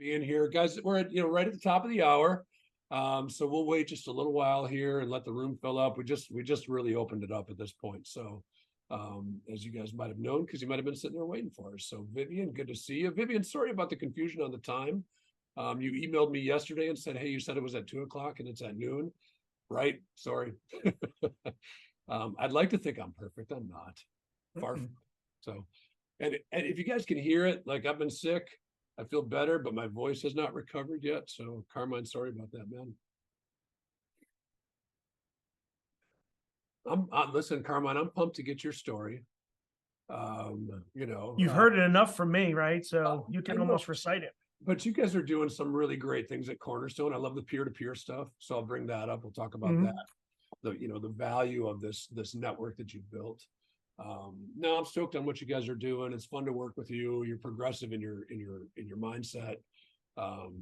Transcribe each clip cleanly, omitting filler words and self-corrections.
being here, guys. We're at, right at the top of the hour. So we'll wait just a little while here and let the room fill up. We just really opened it up at this point. So as you guys might have known, because you might have been sitting there waiting for us. So Vivian, good to see you. Vivian, sorry about the confusion on the time. You emailed me yesterday and said, hey, you said it was at 2:00 and it's at noon, right? Sorry. I'd like to think I'm perfect. I'm not. Far from it. So, and if you guys can hear it, like I've been sick, I feel better, but my voice has not recovered yet. So Carmine, sorry about that, man. Listen, Carmine, I'm pumped to get your story. You've heard it enough from me, right? So you can I know. almost recite it. But you guys are doing some really great things at Cornerstone. I love the peer-to-peer stuff. So I'll bring that up. We'll talk about that. The value of this network that you've built. No, I'm stoked on what you guys are doing. It's fun to work with you. You're progressive in your mindset.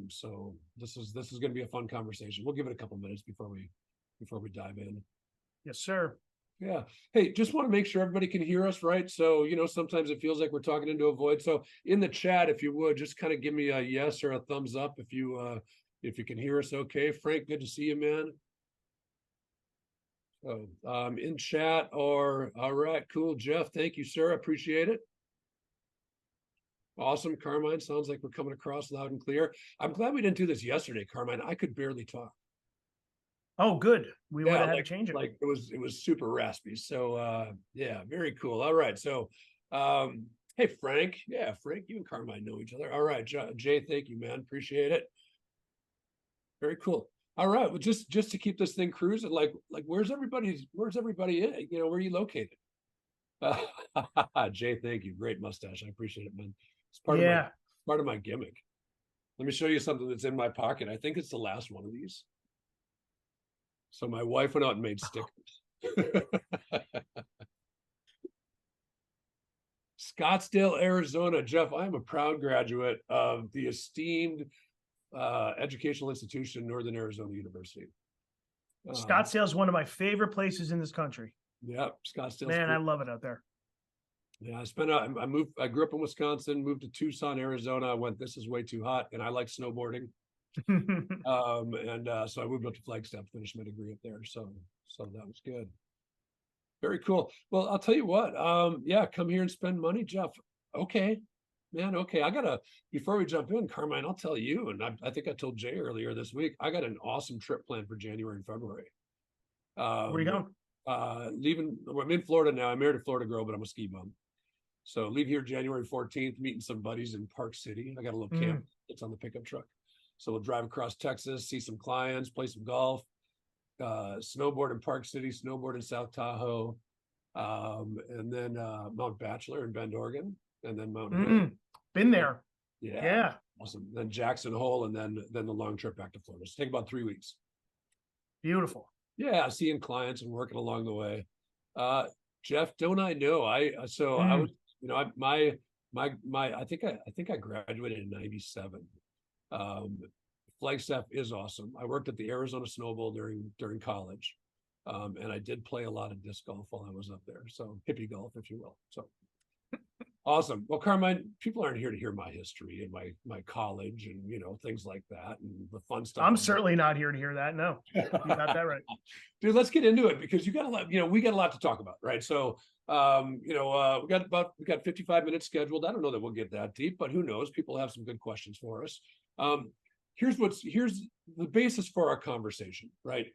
So this is going to be a fun conversation. We'll give it a couple minutes before we dive in. Yes, sir. Yeah. Hey, just want to make sure everybody can hear us, right? So, sometimes it feels like we're talking into a void. So in the chat, if you would, just kind of give me a yes or a thumbs up if you can hear us okay. Frank, good to see you, man. So in chat or all right, cool. Jeff, thank you, sir. Appreciate it. Awesome. Carmine, sounds like we're coming across loud and clear. I'm glad we didn't do this yesterday, Carmine. I could barely talk. Oh, good. We would have had to change it. Like it was super raspy. So yeah, very cool. All right. So hey Frank. Yeah, Frank, you and Carmine know each other. All right, Jay, thank you, man. Appreciate it. Very cool. All right. Well, just to keep this thing cruising, like where's everybody in? Where are you located? Jay, thank you. Great mustache. I appreciate it, man. It's part of my gimmick. Let me show you something that's in my pocket. I think it's the last one of these. So my wife went out and made stickers. Scottsdale, Arizona. Jeff, I am a proud graduate of the esteemed educational institution, Northern Arizona University. Scottsdale is one of my favorite places in this country. Yep, Scottsdale. Man, I love it out there. Yeah, I grew up in Wisconsin, moved to Tucson, Arizona. I went, this is way too hot, and I like snowboarding. So I moved up to Flagstaff, finished my degree up there. So that was good. Very cool. Well, I'll tell you what. Yeah, come here and spend money, Jeff. Okay, man. Okay, before we jump in, Carmine, I'll tell you, and I think I told Jay earlier this week, I got an awesome trip planned for January and February. Where are you going? I'm in Florida now. I'm married a Florida girl, but I'm a ski bum. So leave here January 14th, meeting some buddies in Park City. I got a little camp that's on the pickup truck. So we'll drive across Texas, see some clients, play some golf, snowboard in Park City, snowboard in South Tahoe, and then Mount Bachelor in Bend, Oregon, and then Mount Hood. Been there. Yeah. Awesome. Then Jackson Hole, and then the long trip back to Florida. So take about 3 weeks. Beautiful. Yeah, seeing clients and working along the way. Jeff, don't I know? I was, I think I graduated in 97. Flagstaff is awesome. I worked at the Arizona Snow Bowl during college, and I did play a lot of disc golf while I was up there. So hippie golf, if you will. So awesome. Well, Carmine, people aren't here to hear my history and my college and things like that and the fun stuff. I'm certainly not here to hear that. No, you got that right, dude. Let's get into it because you got a lot. We got a lot to talk about, right? So we got 55 minutes scheduled. I don't know that we'll get that deep, but who knows? People have some good questions for us. Here's the basis for our conversation, right?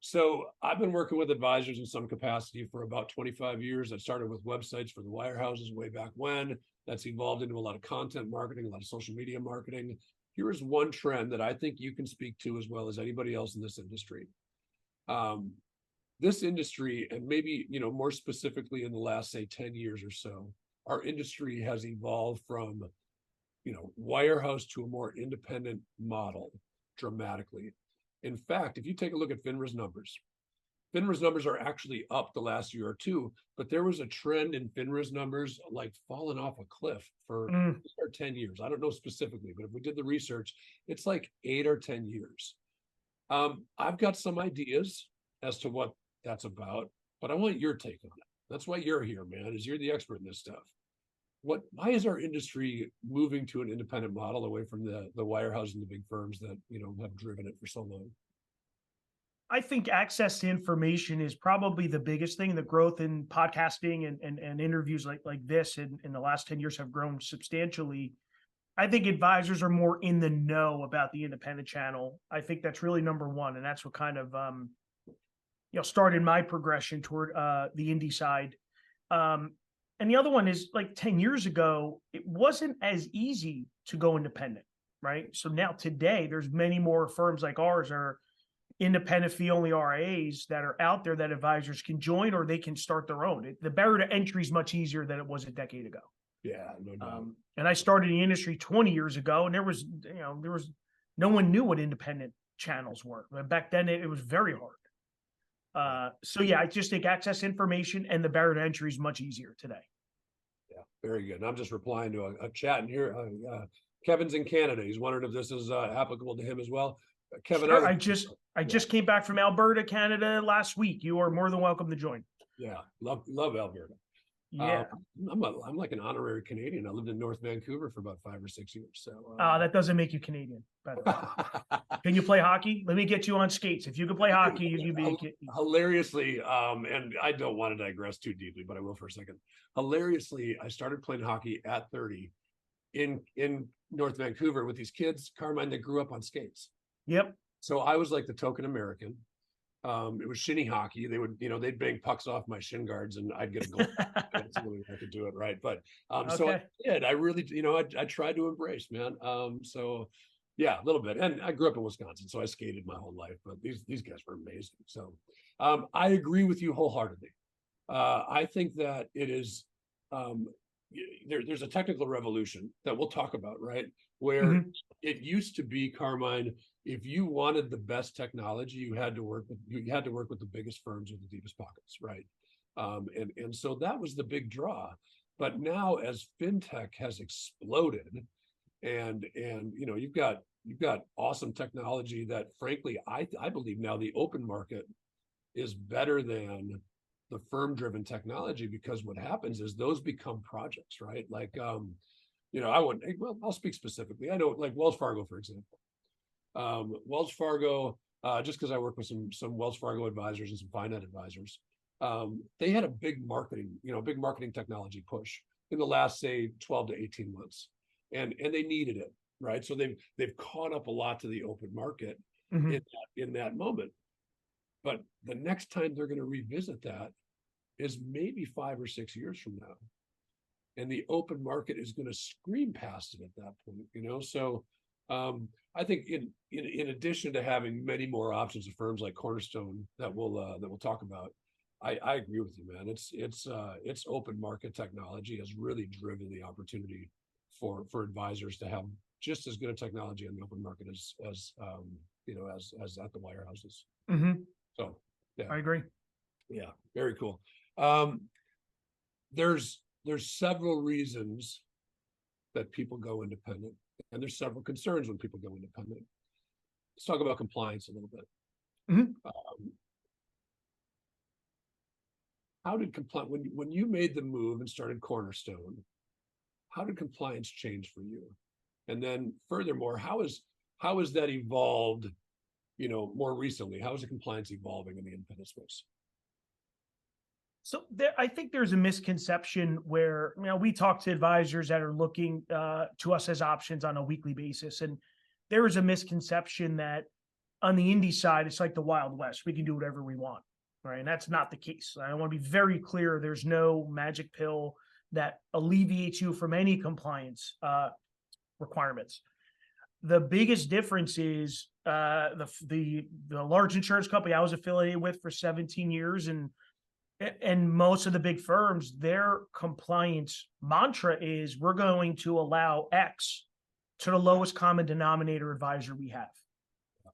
So I've been working with advisors in some capacity for about 25 years. I started with websites for the wirehouses way back when. That's evolved into a lot of content marketing, a lot of social media marketing. Here is one trend that I think you can speak to as well as anybody else in this industry. This industry, and maybe more specifically in the last, say, 10 years or so, our industry has evolved from wirehouse to a more independent model dramatically. In fact, if you take a look at FINRA's numbers are actually up the last year or two, but there was a trend in FINRA's numbers like falling off a cliff for 10 years. I don't know specifically, but if we did the research, it's like 8 or 10 years. I've got some ideas as to what that's about, but I want your take on it. That's why you're here, man, is you're the expert in this stuff. why is our industry moving to an independent model away from the wirehouse and the big firms that, have driven it for so long? I think access to information is probably the biggest thing. The growth in podcasting and interviews like this in the last 10 years have grown substantially. I think advisors are more in the know about the independent channel. I think that's really number one. And that's what kind of, started my progression toward the indie side. And the other one is like 10 years ago, it wasn't as easy to go independent, right? So now today, there's many more firms like ours are independent fee only RIAs that are out there that advisors can join, or they can start their own. The barrier to entry is much easier than it was a decade ago. Yeah, no doubt. And I started in the industry 20 years ago, and there was no one knew what independent channels were. Back then, it was very hard. So yeah, I just think access information and the barrier to entry is much easier today. Yeah, very good. And I'm just replying to a chat in here. Kevin's in Canada. He's wondering if this is applicable to him as well. Kevin, sure, I just came back from Alberta, Canada last week. You are more than welcome to join. Yeah, love Alberta. Yeah, I'm like an honorary Canadian. I lived in North Vancouver for about 5 or 6 years. So that doesn't make you Canadian. Can you play hockey? Let me get you on skates. If you can play hockey, you can be hilariously. And I don't want to digress too deeply, but I will for a second. Hilariously, I started playing hockey at 30 in North Vancouver with these kids, Carmine, that grew up on skates. Yep. So I was like the token American. It was shinny hockey. They would, they'd bang pucks off my shin guards and I'd get a goal. That's the way I could do it. Right. But, okay. So I did, I really, I tried to embrace, man. So yeah, a little bit. And I grew up in Wisconsin, so I skated my whole life, but these guys were amazing. So, I agree with you wholeheartedly. I think that it is, there's a technical revolution that we'll talk about, right? Where it used to be, Carmine, if you wanted the best technology, you had to work with the biggest firms with the deepest pockets, right? And so that was the big draw. But now, as fintech has exploded, and you've got awesome technology that, frankly, I believe now the open market is better than the firm-driven technology, because what happens is those become projects, right? Like I'll speak specifically. I know, like Wells Fargo, for example. Wells Fargo, just because I work with some Wells Fargo advisors and some finance advisors, they had a big marketing technology push in the last, say, 12 to 18 months, and they needed it, right? So they've caught up a lot to the open market in that moment. But the next time they're going to revisit that is maybe 5 or 6 years from now. And the open market is going to scream past it at that point, So I think in addition to having many more options of firms like Cornerstone that we'll talk about, I agree with you, man. It's open market technology has really driven the opportunity for advisors to have just as good a technology in the open market as at the wirehouses. So yeah, I agree. Yeah, very cool. There's several reasons that people go independent, and there's several concerns when people go independent. Let's talk about compliance a little bit. How did compliance, when you made the move and started Cornerstone, how did compliance change for you? And then furthermore, how has that evolved, more recently? How is the compliance evolving in the independent space? So I think there's a misconception where, we talk to advisors that are looking to us as options on a weekly basis. And there is a misconception that on the indie side, it's like the Wild West. We can do whatever we want, right? And that's not the case. I want to be very clear. There's no magic pill that alleviates you from any compliance requirements. The biggest difference is the large insurance company I was affiliated with for 17 years, and most of the big firms, their compliance mantra is we're going to allow X to the lowest common denominator advisor we have.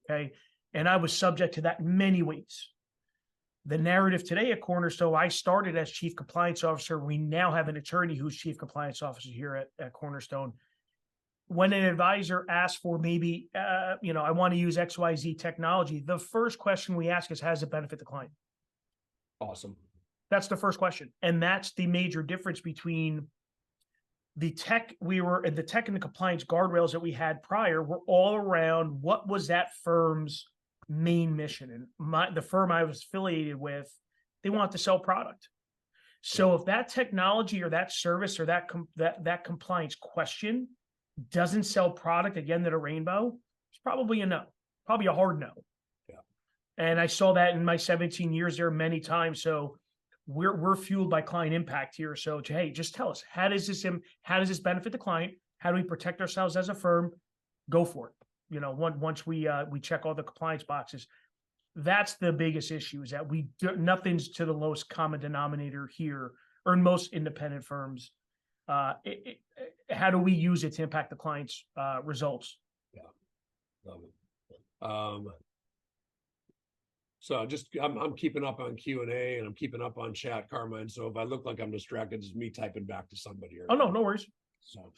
Okay. And I was subject to that in many ways. The narrative today at Cornerstone, I started as chief compliance officer. We now have an attorney who's chief compliance officer here at Cornerstone. When an advisor asks for maybe, I want to use XYZ technology, the first question we ask is, how does it benefit the client? Awesome. That's the first question. And that's the major difference between the tech and the compliance guardrails that we had prior were all around what was that firm's main mission. And the firm I was affiliated with, they want to sell product. So if that technology or that service or that compliance question doesn't sell product again to the rainbow, it's probably a no, probably a hard no. Yeah. And I saw that in my 17 years there many times. So we're fueled by client impact here. So hey, just tell us, how does this benefit the client? How do we protect ourselves as a firm? Go for it. Once we check all the compliance boxes. That's the biggest issue, is that nothing's to the lowest common denominator here, or in most independent firms. How do we use it to impact the client's results? Yeah, love it. So I'm keeping up on Q&A, and I'm keeping up on chat, Carmine. So if I look like I'm distracted, it's me typing back to somebody. Oh no worries. So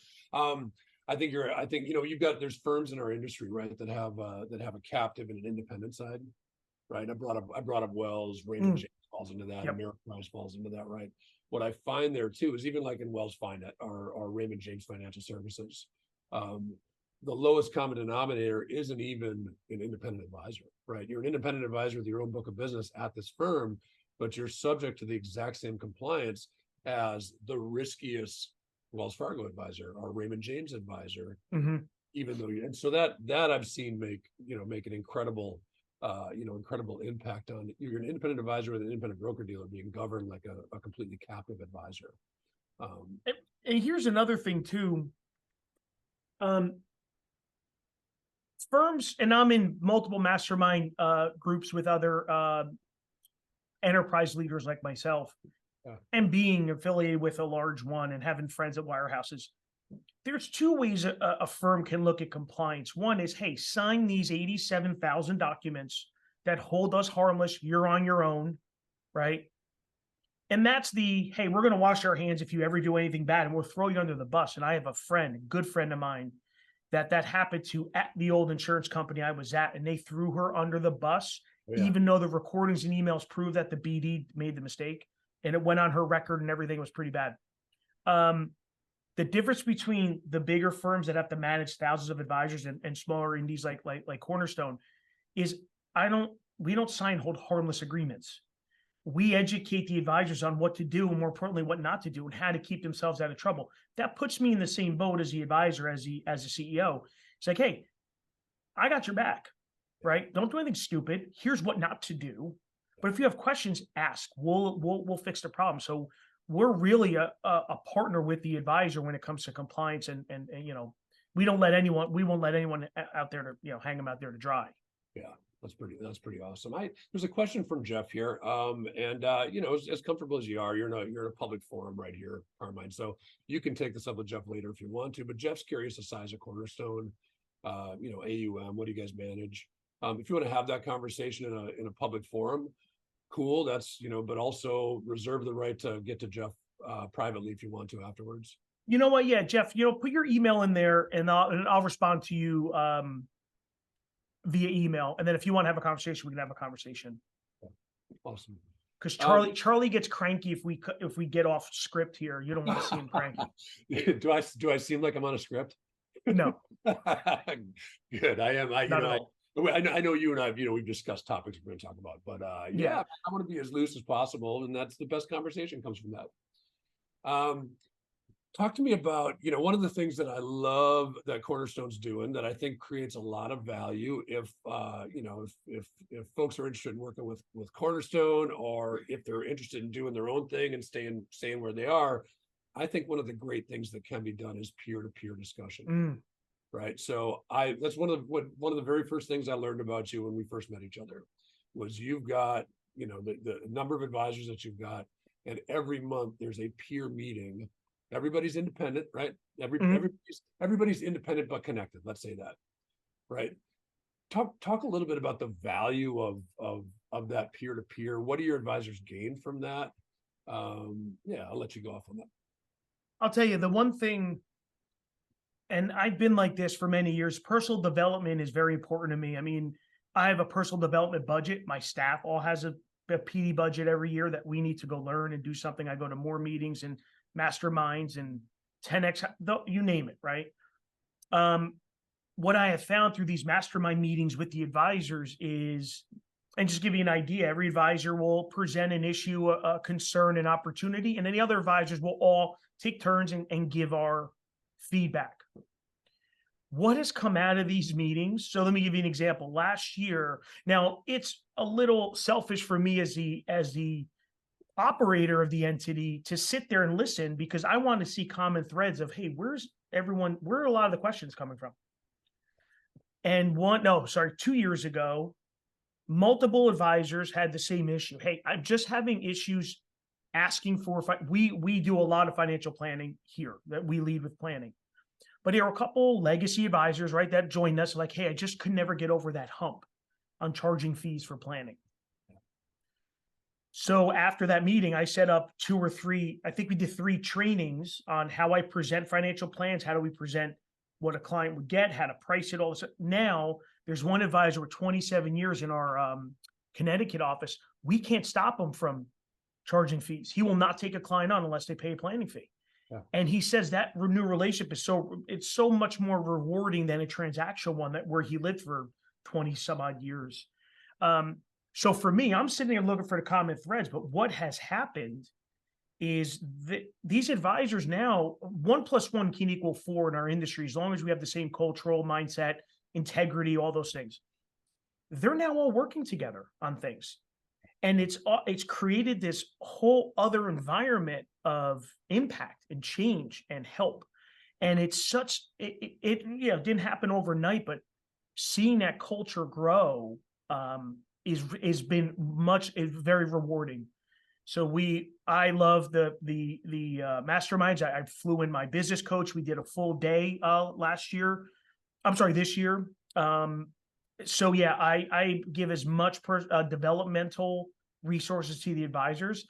I think there's firms in our industry, right, that have a captive and an independent side. Right. I brought up Wells, Raymond James falls into that, Ameriprise falls into that, right? What I find there too is, even like in Wells Finance or Raymond James Financial Services, the lowest common denominator isn't even an independent advisor, right? You're an independent advisor with your own book of business at this firm, but you're subject to the exact same compliance as the riskiest Wells Fargo advisor or Raymond James advisor, even though and so that I've seen make an incredible impact on. You're an independent advisor with an independent broker dealer being governed like a completely captive advisor. And here's another thing too. Firms, and I'm in multiple mastermind groups with other enterprise leaders like myself, and being affiliated with a large one and having friends at wirehouses. There's two ways a firm can look at compliance. One is, hey, sign these 87,000 documents that hold us harmless. You're on your own, right? And that's hey, we're going to wash our hands if you ever do anything bad, and we'll throw you under the bus. And I have a good friend of mine, that happened to at the old insurance company I was at, and they threw her under the bus, even though the recordings and emails prove that the BD made the mistake, and it went on her record and everything was pretty bad. The difference between the bigger firms that have to manage thousands of advisors and smaller indies like Cornerstone is we don't hold harmless agreements. We educate the advisors on what to do, and more importantly, what not to do, and how to keep themselves out of trouble. That puts me in the same boat as the advisor, as the CEO. It's like, hey, I got your back, right? Don't do anything stupid. Here's what not to do. But if you have questions, ask. We'll fix the problem. So we're really a partner with the advisor when it comes to compliance, and we won't let anyone out there to hang them out there to dry. Yeah, that's pretty awesome. There's a question from Jeff here, and as comfortable as you are, you're in a public forum right here, Carmine. So you can take this up with Jeff later if you want to. But Jeff's curious the size of Cornerstone, AUM. What do you guys manage? If you want to have that conversation in a public forum, cool. That's but also reserve the right to get to Jeff privately if you want to afterwards. You know what? Yeah, Jeff. Put your email in there, and I'll respond to you via email. And then if you want to have a conversation, we can have a conversation. Awesome. Because Charlie gets cranky if we get off script here. You don't want to see him cranky. Do I seem like I'm on a script? No. Good. I am. I know you and I, we've discussed topics we're going to talk about, but I want to be as loose as possible, and that's the best conversation comes from that. Talk to me about, one of the things that I love that Cornerstone's doing that I think creates a lot of value if folks are interested in working with Cornerstone, or if they're interested in doing their own thing and staying where they are. I think one of the great things that can be done is peer-to-peer discussion. Right. So that's one of the very first things I learned about you when we first met each other was you've got, the number of advisors that you've got, and every month there's a peer meeting. Everybody's independent, right? Everybody's independent but connected. Let's say that, right? Talk a little bit about the value of that peer-to-peer. What do your advisors gain from that? I'll let you go off on that. I'll tell you the one thing. And I've been like this for many years. Personal development is very important to me. I mean, I have a personal development budget. My staff all has a PD budget every year that we need to go learn and do something. I go to more meetings and masterminds and 10x, you name it, right? What I have found through these mastermind meetings with the advisors is, and just give you an idea, every advisor will present an issue, a concern, an opportunity, and then the other advisors will all take turns and give our feedback. What has come out of these meetings? So let me give you an example. Last year, now it's a little selfish for me as the operator of the entity to sit there and listen, because I want to see common threads of, hey, where are a lot of the questions coming from? And 2 years ago, multiple advisors had the same issue. Hey, I'm just having issues asking for, we do a lot of financial planning here, that we lead with planning. But there are a couple legacy advisors, right, that joined us like, hey, I just could never get over that hump on charging fees for planning. So after that meeting, I set up 2 or 3, I think we did 3 trainings on how I present financial plans, how do we present what a client would get, how to price it, all this. Now there's one advisor with 27 years in our Connecticut office. We can't stop him from charging fees. He will not take a client on unless they pay a planning fee. Yeah. And he says that new relationship is it's so much more rewarding than a transactional one where he lived for 20 some odd years. So for me, I'm sitting there looking for the common threads, but what has happened is that these advisors now, 1 + 1 can equal 4 in our industry, as long as we have the same cultural mindset, integrity, all those things. They're now all working together on things. And it's created this whole other environment of impact and change and help. And it's it didn't happen overnight, but seeing that culture grow is been very rewarding. So I love the masterminds. I flew in my business coach. We did a full day this year. So yeah, I give as much developmental resources to the advisors,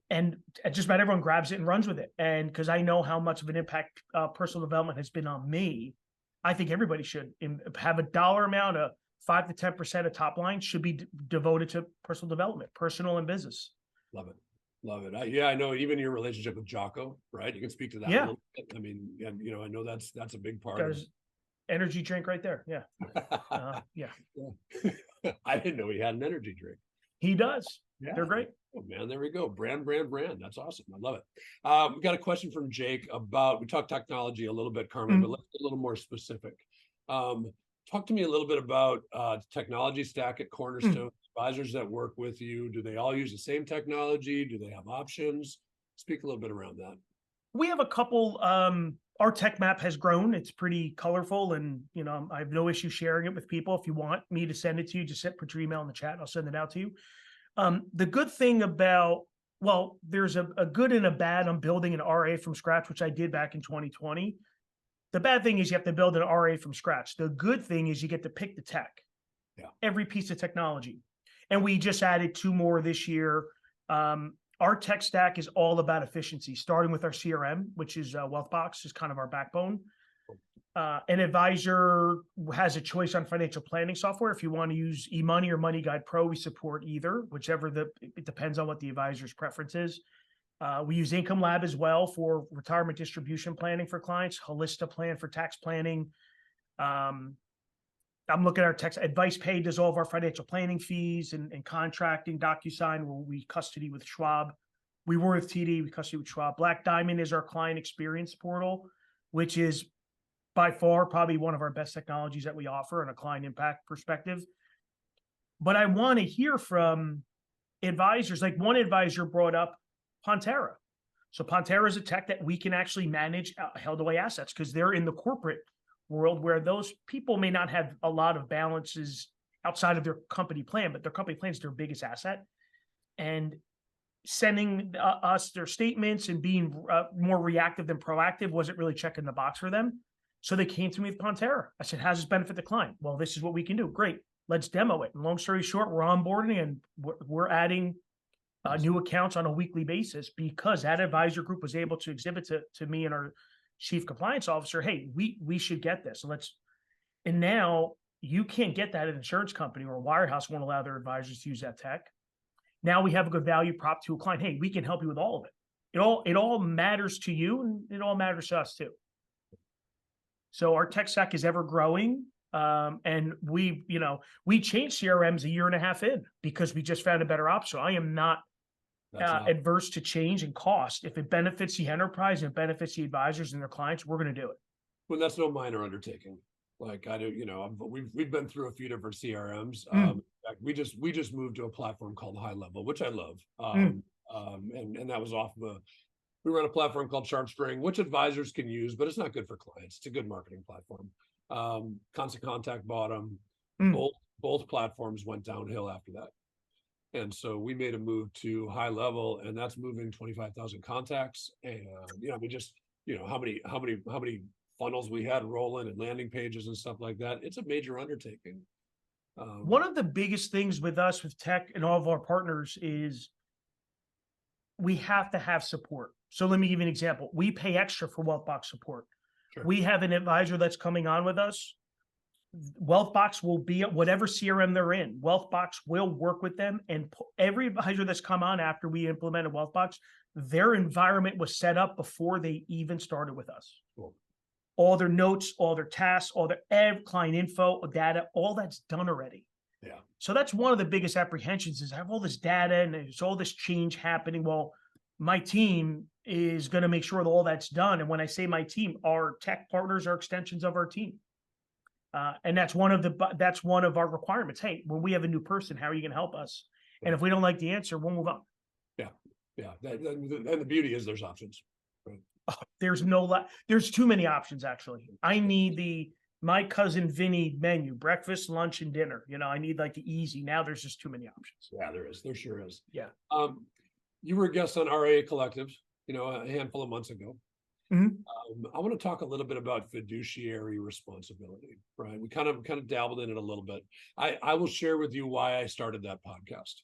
and just about everyone grabs it and runs with it. And because I know how much of an impact personal development has been on me, I think everybody should have a dollar amount of 5 to 10% of top line should be devoted to personal development, personal and business. Love it. Love it. I know even your relationship with Jocko, right? You can speak to that a little bit. I mean, I know that's a big part of it. Energy drink right there. Yeah. Yeah. I didn't know he had an energy drink. He does. Yeah. They're great. Oh man, there we go. Brand. That's awesome. I love it. We got a question from Jake we talked technology a little bit, Carmen, but let's get a little more specific. Talk to me a little bit about technology stack at Cornerstone. Advisors that work with you, do they all use the same technology? Do they have options? Speak a little bit around that. We have a couple. Our tech map has grown. It's pretty colorful, and I have no issue sharing it with people. If you want me to send it to you, just put your email in the chat and I'll send it out to you. The good thing there's a good and a bad on building an RA from scratch, which I did back in 2020. The bad thing is you have to build an RA from scratch. The good thing is you get to pick the tech, every piece of technology. And we just added 2 more this year. Our tech stack is all about efficiency, starting with our CRM, which is WealthBox, is kind of our backbone. An advisor has a choice on financial planning software. If you want to use eMoney or Money Guide Pro, we support either, it depends on what the advisor's preference is. We use Income Lab as well for retirement distribution planning for clients, Holista Plan for tax planning. I'm looking at our tax advice pay does all of our financial planning fees and contracting. DocuSign, where we custody with Schwab. We were with TD, we custody with Schwab. Black Diamond is our client experience portal, which is by far probably one of our best technologies that we offer on a client impact perspective. But I want to hear from advisors. Like one advisor brought up Pantera. So Pantera is a tech that we can actually manage held away assets, because they're in the corporate world where those people may not have a lot of balances outside of their company plan, but their company plan is their biggest asset. And sending us their statements and being more reactive than proactive wasn't really checking the box for them. So they came to me with Pantera. I said, how does this benefit the client? Well, this is what we can do. Great. Let's demo it. And long story short, we're onboarding and we're adding new accounts on a weekly basis, because that advisor group was able to exhibit to me and our chief compliance officer, hey, we should get this. And now you can't get that at an insurance company, or a wirehouse won't allow their advisors to use that tech. Now we have a good value prop to a client. Hey, we can help you with all of it. It all matters to you, and it all matters to us too. So our tech stack is ever growing. And we changed CRMs a year and a half in because we just found a better option. I am not adverse to change and cost. If it benefits the enterprise and it benefits the advisors and their clients, we're going to do it. Well, that's no minor undertaking. Like I do, we've been through a few different CRMs. In fact, we just moved to a platform called High Level, which I love. And that was off of we run a platform called SharpSpring, which advisors can use, but it's not good for clients. It's a good marketing platform. Constant Contact bought them. Both platforms went downhill after that. And so we made a move to High Level, and that's moving 25,000 contacts. And how many funnels we had rolling and landing pages and stuff like that. It's a major undertaking. One of the biggest things with us, with tech and all of our partners, is we have to have support. So let me give you an example. We pay extra for WealthBox support. Sure. We have an advisor that's coming on with us. WealthBox will be at whatever CRM they're in. WealthBox will work with them, and every advisor that's come on after we implemented WealthBox, their environment was set up before they even started with us. Cool. All their notes, all their tasks, all their client info, data, all that's done already. Yeah. So that's one of the biggest apprehensions is I have all this data and there's all this change happening. Well, my team is going to make sure that all that's done. And when I say my team, our tech partners are extensions of our team. And that's one of our requirements. Hey, when we have a new person, how are you going to help us? Yeah. And if we don't like the answer, we'll move on. Yeah. Yeah. And the beauty is there's options. Right? There's too many options. Actually, I need my cousin Vinny menu, breakfast, lunch, and dinner. I need like the easy. Now there's just too many options. Yeah, there is. There sure is. Yeah. You were a guest on RIA Collective, a handful of months ago. Mm-hmm. I want to talk a little bit about fiduciary responsibility, right? We kind of dabbled in it a little bit. I will share with you why I started that podcast.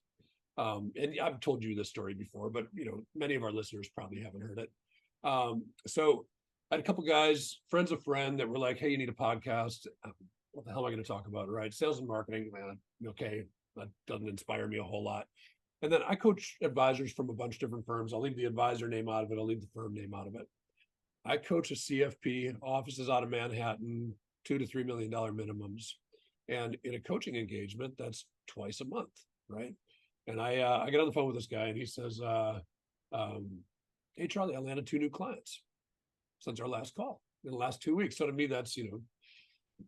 And I've told you this story before, but many of our listeners probably haven't heard it. So I had a couple guys, friends of friend, that were like, "Hey, you need a podcast. What the hell am I going to talk about?" Right? Sales and marketing, man. Okay, that doesn't inspire me a whole lot. And then I coach advisors from a bunch of different firms. I'll leave the advisor name out of it. I'll leave the firm name out of it. I coach a CFP, offices out of Manhattan, $2 to $3 million minimums. And in a coaching engagement, that's twice a month, right? And I get on the phone with this guy and he says, "Hey, Charlie, I landed 2 new clients since our last call in the last 2 weeks." So to me, that's,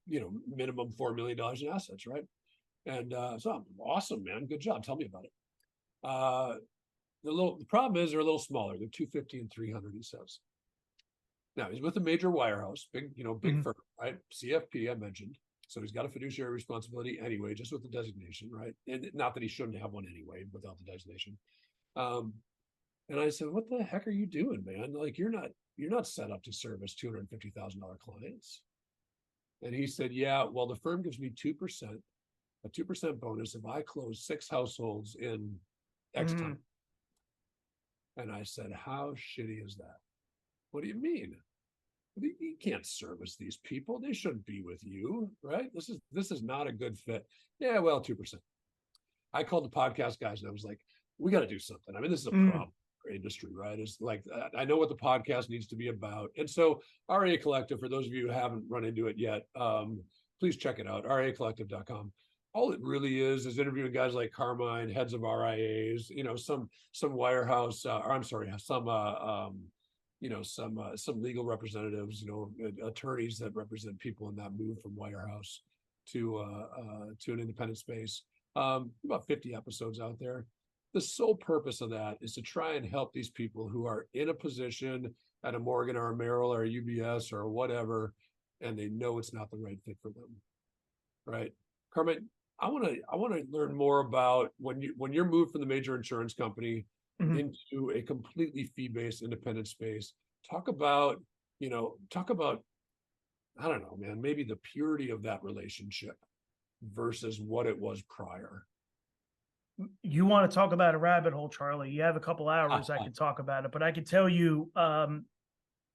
minimum $4 million in assets, right? And so awesome, man. Good job. Tell me about it. The problem is they're a little smaller. They're 250 and 300, he says. Now he's with a major wirehouse, big firm, right? CFP, I mentioned. So he's got a fiduciary responsibility anyway, just with the designation, right? And not that he shouldn't have one anyway, without the designation. And I said, "What the heck are you doing, man? Like you're not set up to service $250,000 clients." And he said, "Yeah, well, the firm gives me 2%, a 2% bonus if I close 6 households in X time." And I said, "How shitty is that? What do you mean? You can't service these people. They shouldn't be with you, right? This is not a good fit." "Yeah, well, 2%. I called the podcast guys and I was like, "We got to do something. I mean, this is a problem for industry, right? It's like, I know what the podcast needs to be about." And so RIA Collective, for those of you who haven't run into it yet, please check it out, riacollective.com. All it really is interviewing guys like Carmine, heads of RIAs, some wirehouse, some legal representatives, attorneys that represent people in that move from wirehouse to an independent space. About 50 episodes out there. The sole purpose of that is to try and help these people who are in a position at a Morgan or a Merrill or a UBS or whatever, and they know it's not the right fit for them, right? Carmine, I want to learn more about when you're moved from the major insurance company into a completely fee-based independent space. Talk about, I don't know, man, maybe the purity of that relationship versus what it was prior. You want to talk about a rabbit hole, Charlie? You have a couple hours, I can talk about it, but I can tell you, I'm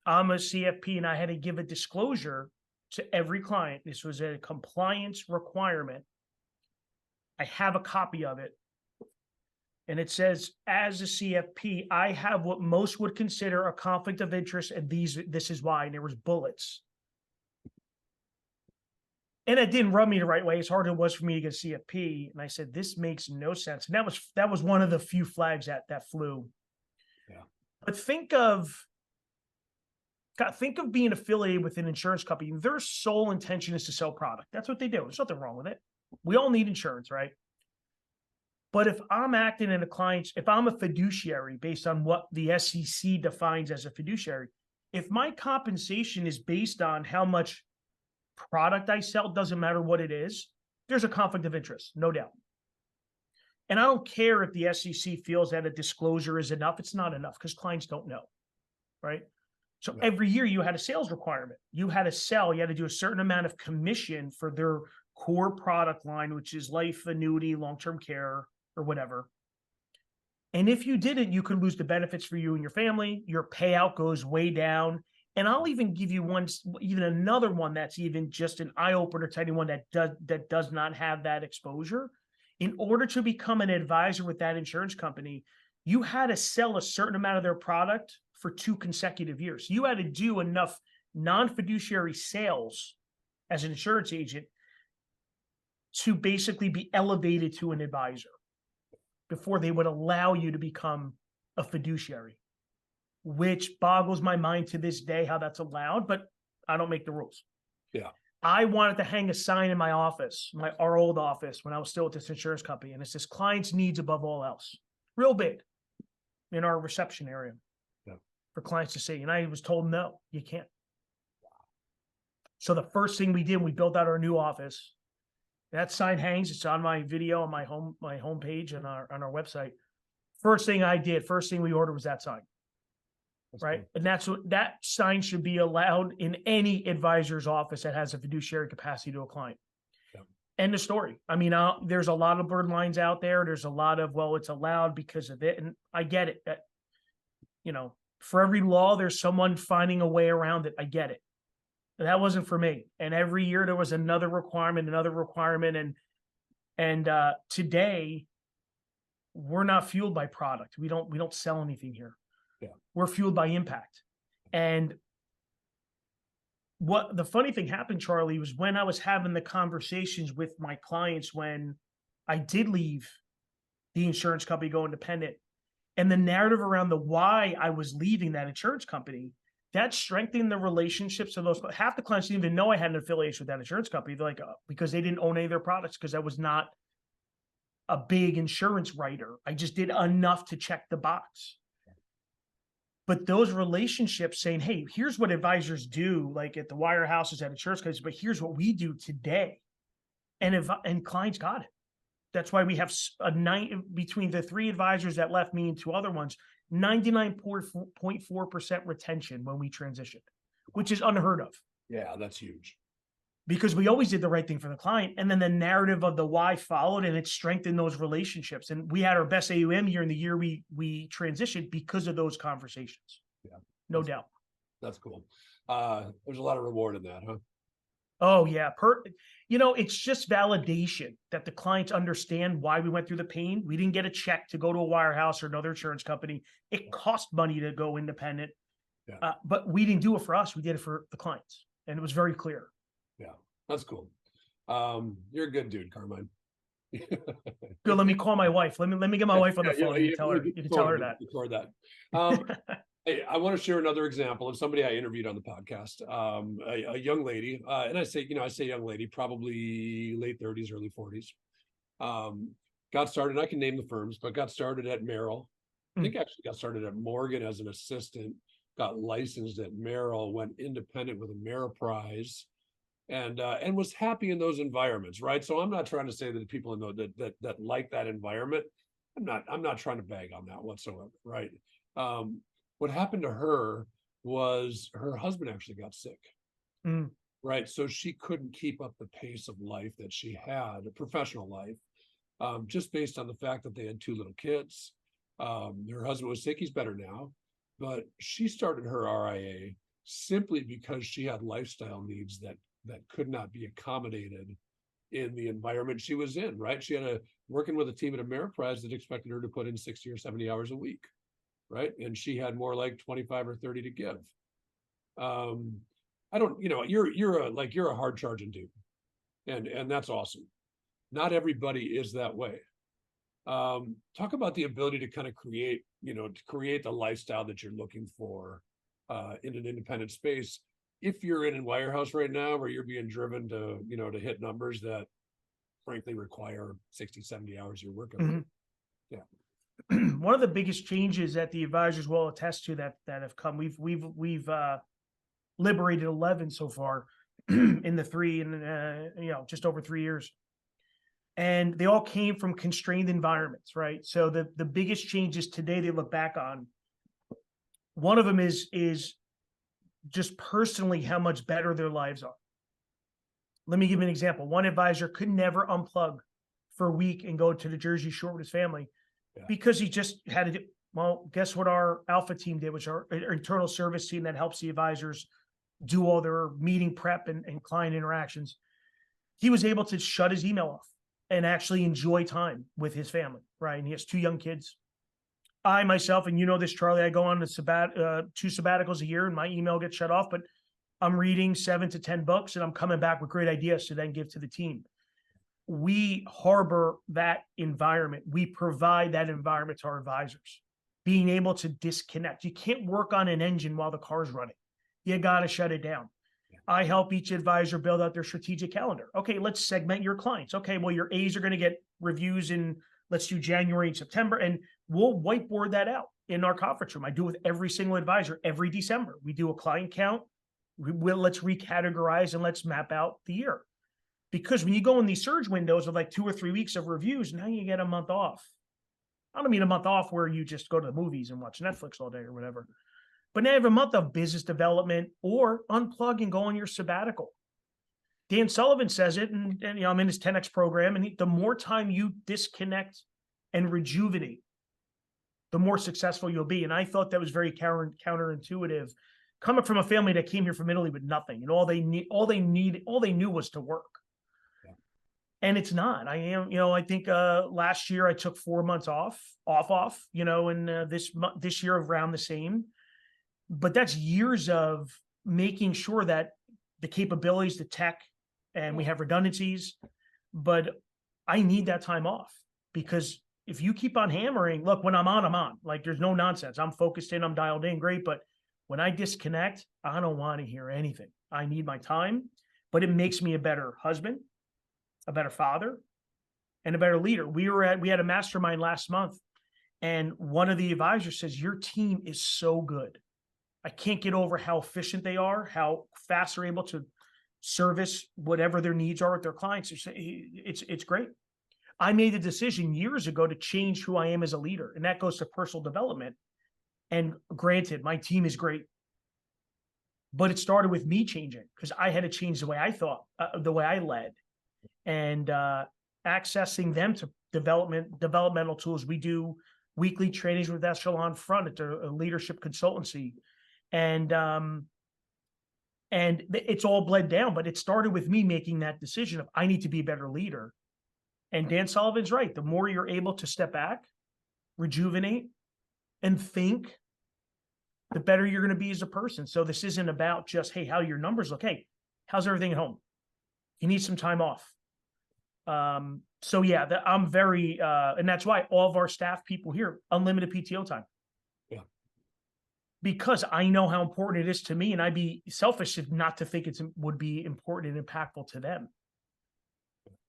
a CFP and I had to give a disclosure to every client. This was a compliance requirement. I have a copy of it. And it says, as a CFP, I have what most would consider a conflict of interest, and this is why. And there was bullets. And it didn't rub me the right way, as hard as it was for me to get CFP. And I said, this makes no sense. And that was one of the few flags that flew. Yeah. But think of being affiliated with an insurance company. Their sole intention is to sell product. That's what they do. There's nothing wrong with it. We all need insurance, right? But if I'm acting in if I'm a fiduciary based on what the SEC defines as a fiduciary, if my compensation is based on how much product I sell, doesn't matter what it is, there's a conflict of interest, no doubt. And I don't care if the SEC feels that a disclosure is enough. It's not enough because clients don't know, right? So every year you had a sales requirement. You had to do a certain amount of commission for their core product line, which is life, annuity, long-term care, or whatever. And if you didn't, you could lose the benefits for you and your family. Your payout goes way down. And I'll even give you another one that's even just an eye-opener to anyone that does not have that exposure. In order to become an advisor with that insurance company, you had to sell a certain amount of their product for 2 consecutive years. You had to do enough non-fiduciary sales as an insurance agent to basically be elevated to an advisor before they would allow you to become a fiduciary, which boggles my mind to this day how that's allowed, but I don't make the rules. Yeah. I wanted to hang a sign in my office, our old office, when I was still with this insurance company, and it says clients' needs above all else. Real big in our reception area. Yeah. For clients to see. And I was told, no, you can't. So the first thing we did, we built out our new office. That sign hangs. It's on my video on my homepage and on our website. First thing we ordered was that sign. That's right. Cool. And that's what that sign should be allowed in any advisor's office that has a fiduciary capacity to a client. Yeah. End of story. I mean, there's a lot of bird lines out there. There's a lot of, well, it's allowed because of it. And I get it. That, for every law, there's someone finding a way around it. I get it. But that wasn't for me. And every year there was another requirement. And today we're not fueled by product. We don't sell anything here. Yeah. We're fueled by impact. And what the funny thing happened, Charlie, was when I was having the conversations with my clients when I did leave the insurance company, go independent, and the narrative around the why I was leaving that insurance company, that strengthened the relationships of those. Half the clients didn't even know I had an affiliation with that insurance company. They're like, because they didn't own any of their products, because I was not a big insurance writer. I just did enough to check the box. But those relationships saying, hey, here's what advisors do, like at the wirehouses, at insurance companies, but here's what we do today. And clients got it. That's why we have between the 3 advisors that left me and 2 other ones, 99.4% retention when we transitioned, which is unheard of. Yeah, that's huge. Because we always did the right thing for the client. And then the narrative of the why followed, and it strengthened those relationships. And we had our best AUM year in the year we transitioned because of those conversations. Yeah. No doubt. That's cool. There's a lot of reward in that, huh? Oh, yeah. It's just validation that the clients understand why we went through the pain. We didn't get a check to go to a wirehouse or another insurance company. It cost money to go independent. Yeah. But we didn't do it for us. We did it for the clients. And it was very clear. Yeah, that's cool. You're a good dude, Carmine. Good. Let me call my wife. Let me get my wife on the phone. You can tell her that. Record that. Hey, I want to share another example of somebody I interviewed on the podcast. A young lady, and I say young lady, probably late 30s, early 40s. Got started. I can name the firms, but got started at Merrill. I think actually got started at Morgan as an assistant. Got licensed at Merrill. Went independent with Ameriprise. And was happy in those environments, right? So I'm not trying to say that the people that like that environment, I'm not trying to bag on that whatsoever, right? What happened to her was her husband actually got sick, right? So she couldn't keep up the pace of life that she had, a professional life, just based on the fact that they had 2 little kids. Her husband was sick; he's better now, but she started her RIA simply because she had lifestyle needs that could not be accommodated in the environment she was in, right? She had working with a team at Ameriprise that expected her to put in 60 or 70 hours a week, right? And she had more like 25 or 30 to give. I don't, you're a hard charging dude. And that's awesome. Not everybody is that way. Talk about the ability to kind of create the lifestyle that you're looking for in an independent space. If you're in a wirehouse right now, where you're being driven to, to hit numbers that frankly require 60, 70 hours you're working. Mm-hmm. Yeah. One of the biggest changes that the advisors will attest to that have come, we've liberated 11 so far in the just over 3 years. And they all came from constrained environments, right? So the biggest changes today they look back on, one of them is just personally how much better their lives are. Let me give you an example. One advisor could never unplug for a week and go to the Jersey Shore with his family because he just had to do, well, guess what our alpha team did, which our internal service team that helps the advisors do all their meeting prep and client interactions. He was able to shut his email off and actually enjoy time with his family, right? And he has 2 young kids. I myself, and you know this, Charlie, I go on to 2 sabbaticals a year and my email gets shut off, but I'm reading 7 to 10 books and I'm coming back with great ideas to then give to the team. We harbor that environment. We provide that environment to our advisors, being able to disconnect. You can't work on an engine while the car's running. You got to shut it down. I help each advisor build out their strategic calendar. Okay, let's segment your clients. Okay, well, your A's are going to get reviews in, let's do January and September, and we'll whiteboard that out in our conference room. I do it with every single advisor every December. We do a client count. Let's recategorize and let's map out the year. Because when you go in these surge windows of like 2 or 3 weeks of reviews, now you get a month off. I don't mean a month off where you just go to the movies and watch Netflix all day or whatever. But now you have a month of business development or unplug and go on your sabbatical. Dan Sullivan says it, and I'm in his 10X program, and the more time you disconnect and rejuvenate, the more successful you'll be. And I thought that was very counterintuitive, coming from a family that came here from Italy with nothing, and all they knew was to work. Yeah. And it's not. I think last year I took 4 months off, and this year around the same. But that's years of making sure that the capabilities, the tech, and we have redundancies, but I need that time off, because if you keep on hammering, look, when I'm on, like there's no nonsense. I'm focused in, I'm dialed in, great. But when I disconnect, I don't want to hear anything. I need my time, but it makes me a better husband, a better father, and a better leader. We had a mastermind last month, and one of the advisors says, your team is so good. I can't get over how efficient they are, how fast they're able to service whatever their needs are with their clients. It's great. I made a decision years ago to change who I am as a leader, and that goes to personal development. And granted, my team is great, but it started with me changing, because I had to change the way I thought, the way I led, and accessing them to developmental tools. We do weekly trainings with Echelon Front at a leadership consultancy. And it's all bled down, but it started with me making that decision of I need to be a better leader. And Dan Sullivan's right. The more you're able to step back, rejuvenate, and think, the better you're going to be as a person. So this isn't about just, hey, how your numbers look. Hey, how's everything at home? You need some time off. So yeah, I'm very, and that's why all of our staff people here, unlimited PTO time. Because I know how important it is to me, and I'd be selfish if not to think it would be important and impactful to them.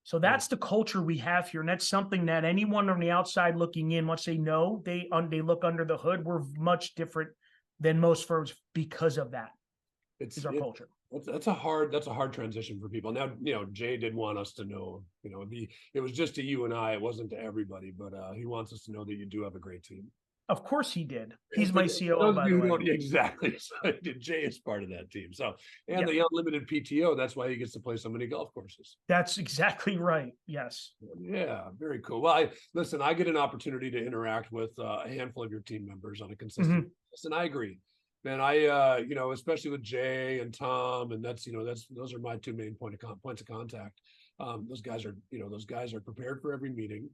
So that's the culture we have here. And that's something that anyone on the outside looking in, once they know, they look under the hood. We're much different than most firms because of that. It's our culture. That's a hard transition for people. Now, Jay did want us to know, it was just to you and I, it wasn't to everybody, but he wants us to know that you do have a great team. Of course he did. He's my COO, by the way. Exactly. So Jay is part of that team. So, and the unlimited PTO, that's why he gets to play so many golf courses. That's exactly right. Yes. Yeah, very cool. Well, I get an opportunity to interact with a handful of your team members on a consistent basis, and I agree. Man, you know, especially with Jay and Tom, and those are my two main points of contact. Those guys are, those guys are prepared for every meeting.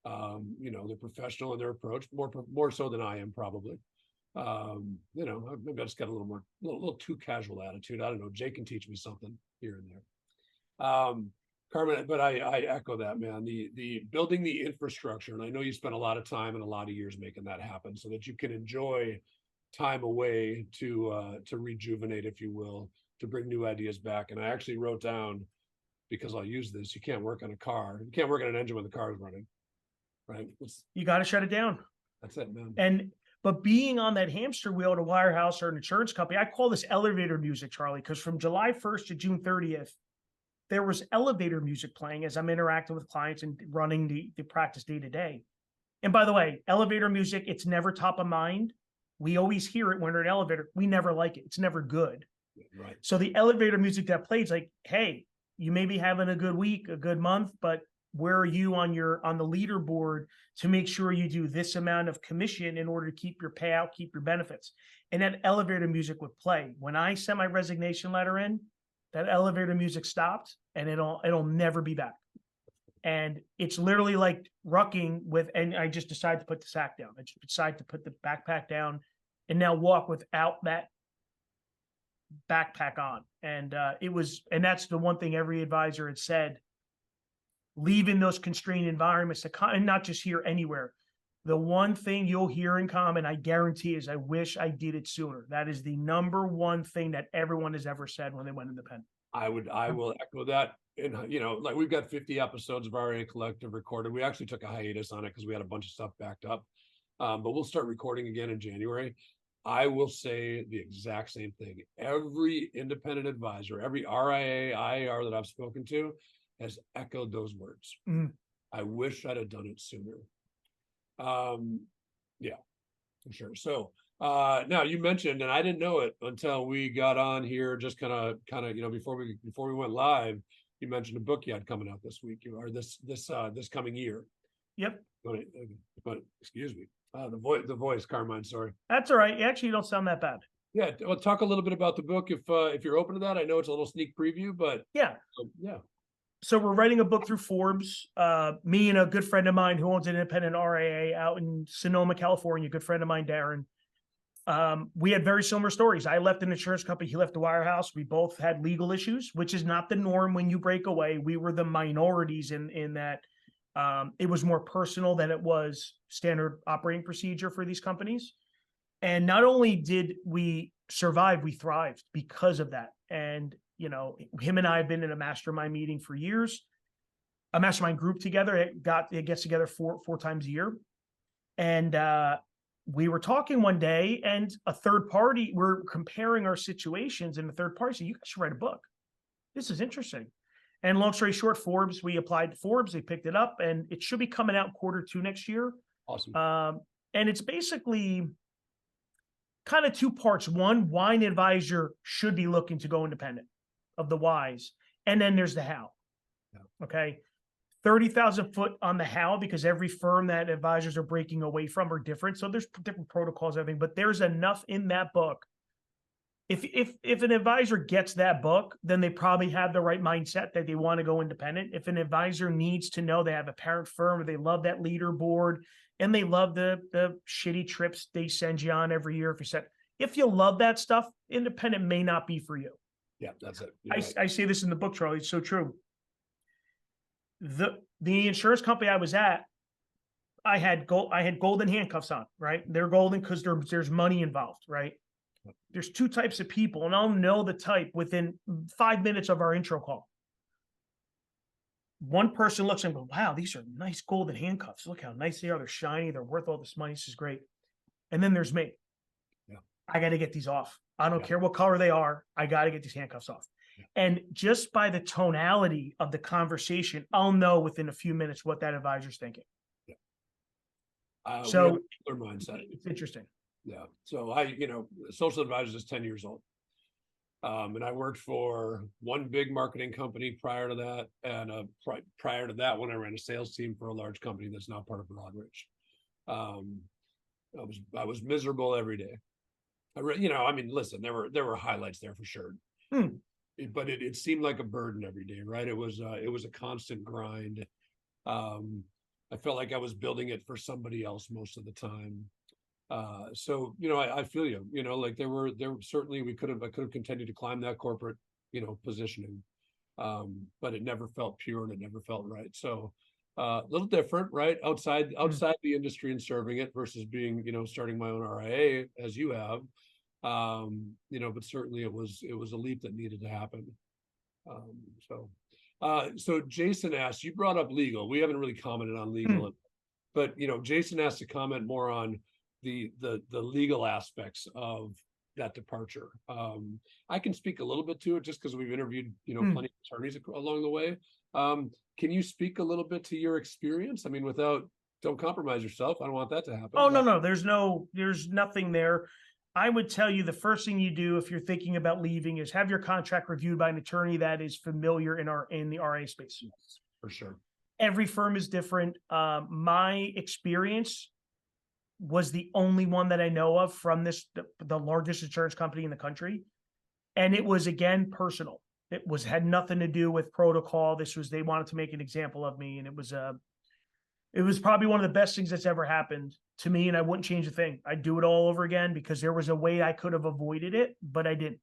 You know, they're professional in their approach, more so than I am probably. You know, maybe I just got a little too casual attitude. I don't know. Jay can teach me something here and there. Carmen, but I echo that, man. The building the infrastructure, and I know you spent a lot of time and a lot of years making that happen so that you can enjoy time away to rejuvenate, if you will, to bring new ideas back. And I actually wrote down, because I'll use this, you can't work on a car. You can't work on an engine when the car is running. Right. You got to shut it down. That's it, man. But being on that hamster wheel at a wirehouse or an insurance company, I call this elevator music, Charlie, because from July 1st to June 30th, there was elevator music playing as I'm interacting with clients and running the practice day to day. And by the way, elevator music, it's never top of mind. We always hear it when we're in an elevator. We never like it. It's never good. Right. So the elevator music that plays, like, hey, you may be having a good week, a good month, but where are you on the leaderboard to make sure you do this amount of commission in order to keep your payout, keep your benefits? And that elevator music would play. When I sent my resignation letter in, that elevator music stopped and it'll never be back. And it's literally like rucking and I just decided to put the sack down. I just decided to put the backpack down and now walk without that backpack on. And and that's the one thing every advisor had said, leaving those constrained environments and not just here, anywhere. The one thing you'll hear in common, I guarantee, is I wish I did it sooner. That is the number one thing that everyone has ever said when they went independent. I will echo that. And, you know, like we've got 50 episodes of RA Collective recorded. We actually took a hiatus on it because we had a bunch of stuff backed up. But we'll start recording again in January. I will say the exact same thing. Every independent advisor, every RIA, IAR that I've spoken to has echoed those words. I wish I'd have done it sooner. Yeah, for sure. So now you mentioned, and I didn't know it until we got on here, just kind of, you know, before we went live, you mentioned a book you had coming out this week, or this coming year. Yep. But excuse me. The voice, Carmine, sorry. That's all right. Actually, you don't sound that bad. Yeah. Well, talk a little bit about the book if you're open to that. I know it's a little sneak preview, but yeah. Yeah. So we're writing a book through Forbes. Me and a good friend of mine who owns an independent RIA out in Sonoma, California, a good friend of mine, Darren. We had very similar stories. I left an insurance company. He left the wirehouse. We both had legal issues, which is not the norm when you break away. We were the minorities in that. It was more personal than it was standard operating procedure for these companies. And not only did we survive, we thrived because of that. And, you know, him and I have been in a mastermind meeting for years, a mastermind group together. It gets together four times a year. And we were talking one day, and a third party, we're comparing our situations, and the third party said, you guys should write a book. This is interesting. And long story short, Forbes, we applied to Forbes, they picked it up, and it should be coming out Q2 next year. Awesome. And it's basically kind of two parts. One, why an advisor should be looking to go independent, of the whys. And then there's the how. Yeah. Okay. 30,000 foot on the how, because every firm that advisors are breaking away from are different. So there's different protocols, everything, but there's enough in that book. If an advisor gets that book, then they probably have the right mindset that they want to go independent. If an advisor needs to know they have a parent firm, or they love that leaderboard, and they love the shitty trips they send you on every year, if you love that stuff, independent may not be for you. Yeah, that's it. I say this in the book, Charlie. It's so true. The insurance company I was at, I had golden handcuffs on, right? They're golden because there's money involved, right? There's two types of people, and I'll know the type within 5 minutes of our intro call. One person looks and goes, wow, these are nice golden handcuffs. Look how nice they are. They're shiny. They're worth all this money. This is great. And then there's me. Yeah. I got to get these off. I don't care what color they are. I got to get these handcuffs off. Yeah. And just by the tonality of the conversation, I'll know within a few minutes what that advisor's thinking. Yeah. So their mindset. It's interesting. Yeah. So Social Advisors is 10 years old. And I worked for one big marketing company prior to that. And prior to that one, I ran a sales team for a large company that's now part of Broadridge. I was miserable every day. I mean, listen, there were highlights there for sure. Hmm. But it seemed like a burden every day, right? It was a constant grind. I felt like I was building it for somebody else most of the time. So I feel you. Like there were certainly I could have continued to climb that corporate positioning, but it never felt pure and it never felt right. So a little different, right? Outside the industry and serving it versus being starting my own RIA as you have. But certainly it was a leap that needed to happen. So Jason asked, you brought up legal. We haven't really commented on legal, but Jason asked to comment more on the legal aspects of that departure. I can speak a little bit to it just because we've interviewed plenty of attorneys along the way. Can you speak a little bit to your experience? I mean, don't compromise yourself. I don't want that to happen. Oh, no, there's nothing there. I would tell you the first thing you do if you're thinking about leaving is have your contract reviewed by an attorney that is familiar in the RA space. Yes, for sure. Every firm is different. My experience was the only one that I know of from the largest insurance company in the country. And it was, again, personal. Had nothing to do with protocol. They wanted to make an example of me. And it was probably one of the best things that's ever happened to me. And I wouldn't change a thing. I'd do it all over again because there was a way I could have avoided it, but I didn't.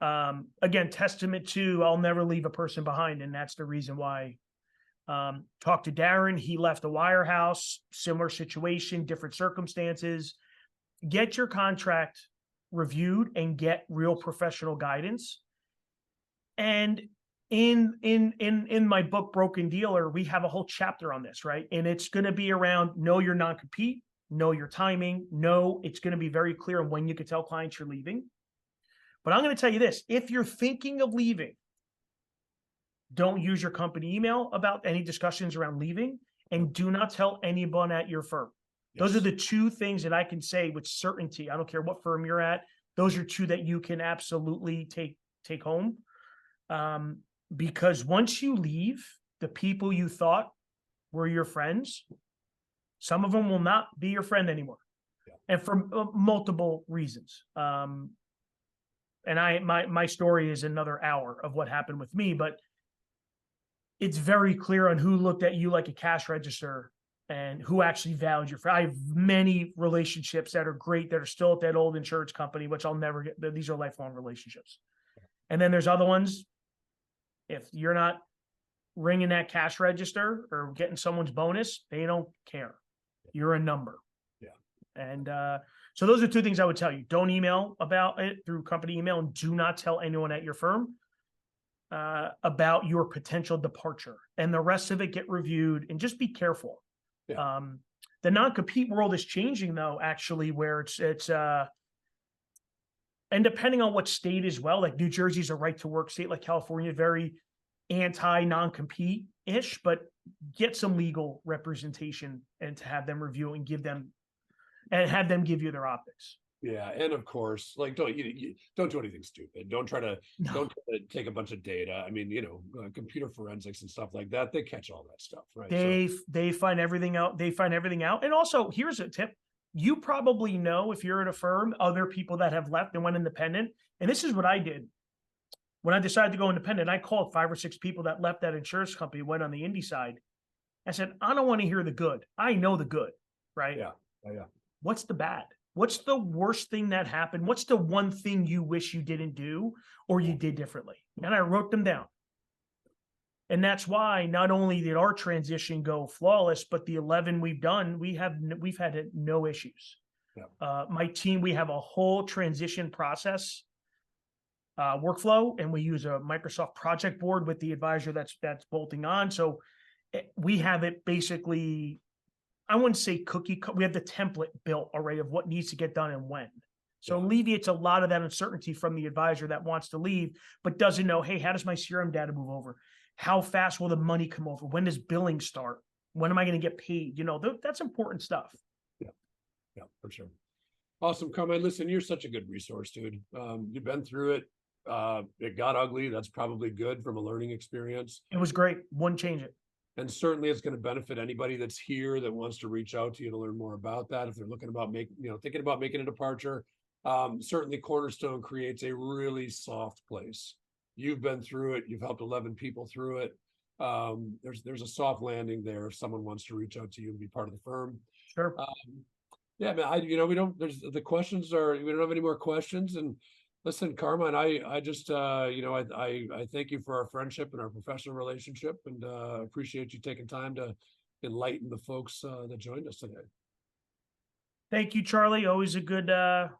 Yeah. Again, testament to, I'll never leave a person behind. And that's the reason why. Talked to Darren. He left a wirehouse, similar situation, different circumstances. Get your contract reviewed and get real professional guidance. And in my book, Broken Dealer, we have a whole chapter on this, right? And it's going to be around know your non-compete, know your timing, it's going to be very clear on when you can tell clients you're leaving. But I'm going to tell you this, if you're thinking of leaving, don't use your company email about any discussions around leaving, and do not tell anyone at your firm. Yes. Those are the two things that I can say with certainty. I don't care what firm you're at. Those are two that you can absolutely take home. Because once you leave, the people you thought were your friends, some of them will not be your friend anymore. Yeah. And for multiple reasons. And my story is another hour of what happened with me, but it's very clear on who looked at you like a cash register and who actually valued your friend. I have many relationships that are great that are still at that old insurance company, which I'll never get. These are lifelong relationships. And then there's other ones. If you're not ringing that cash register or getting someone's bonus, they don't care. You're a number. Yeah. And so those are two things I would tell you. Don't email about it through company email, and do not tell anyone at your firm about your potential departure. And the rest of it get reviewed, and just be careful. Yeah. The non-compete world is changing, though, actually, where it's and depending on what state as well, like New Jersey's a right to work state, like California, very anti non-compete-ish, but get some legal representation and to have them review and have them give you their optics. Yeah, and of course, like don't do anything stupid. Don't try to take a bunch of data. I mean, computer forensics and stuff like that. They catch all that stuff, right? They find everything out. And also, here's a tip: you probably know, if you're at a firm, other people that have left and went independent. And this is what I did when I decided to go independent. I called 5 or 6 people that left that insurance company, went on the indie side. I said, I don't want to hear the good. I know the good, right? Yeah. What's the bad? What's the worst thing that happened? What's the one thing you wish you didn't do or you did differently? And I wrote them down. And that's why not only did our transition go flawless, but the 11 we've done, we've had no issues. Yeah. My team, we have a whole transition process workflow, and we use a Microsoft project board with the advisor that's bolting on. So we have it basically, I wouldn't say cookie cut. We have the template built already of what needs to get done and when. So it alleviates a lot of that uncertainty from the advisor that wants to leave, but doesn't know, hey, how does my CRM data move over? How fast will the money come over? When does billing start? When am I going to get paid? That's important stuff. Yeah, for sure. Awesome, Carmine. Listen, you're such a good resource, dude. You've been through it. It got ugly. That's probably good from a learning experience. It was great. Wouldn't change it. And certainly it's going to benefit anybody that's here that wants to reach out to you to learn more about that. If they're thinking about making a departure, Certainly Cornerstone creates a really soft place. You've been through it. You've helped 11 people through it. There's a soft landing there if someone wants to reach out to you and be part of the firm. Sure. Yeah, man, we don't, there's the questions are, we don't have any more questions. And listen, Carmine, I just, I thank you for our friendship and our professional relationship, and appreciate you taking time to enlighten the folks that joined us today. Thank you, Charlie. Always good to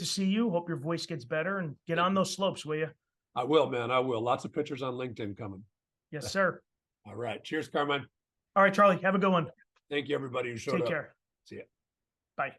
see you. Hope your voice gets better and get on those slopes, will you? I will, man. I will. Lots of pictures on LinkedIn coming. Yes, sir. All right. Cheers, Carmine. All right, Charlie. Have a good one. Thank you, everybody who showed up. Take care. See ya. Bye.